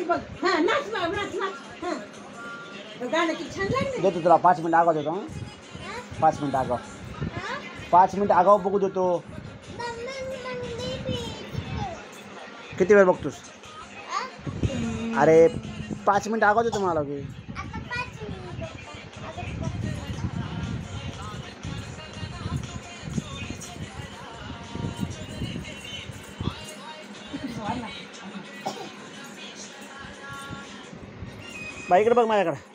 बघ हा नाच नाच नाच हा गाणं किती छान लागलं देतो तुला 5 मिनिट आगाव देतो. 5 मिनिट आगाव 5 मिनिट आगाव बघू देतो. किती वेळ बघतोस? अरे 5 मिनिट आगाव देतो मला की. बाई इकडे बघ माझ्याकडे.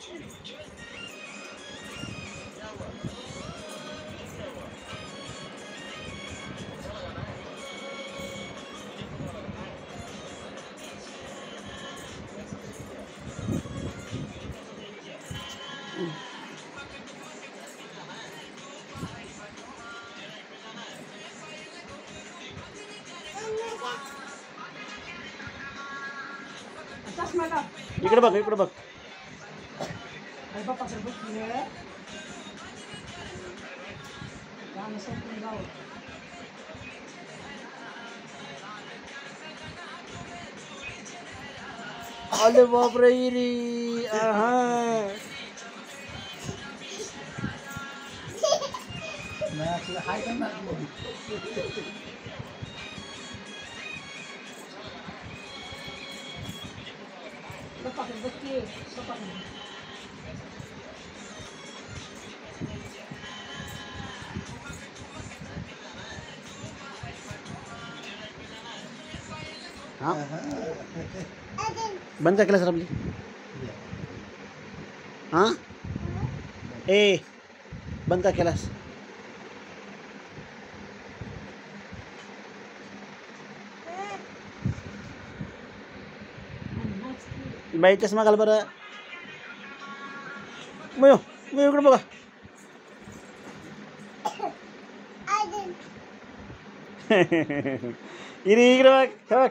इकडे बघ इकडे बघ. अरे बापरे इरी बंद का केलास रमली? हां ए बंद का केलास? बाई चष्मा घाल बरं. मयो मयो इकडे बघा. इरी इकडे बघ.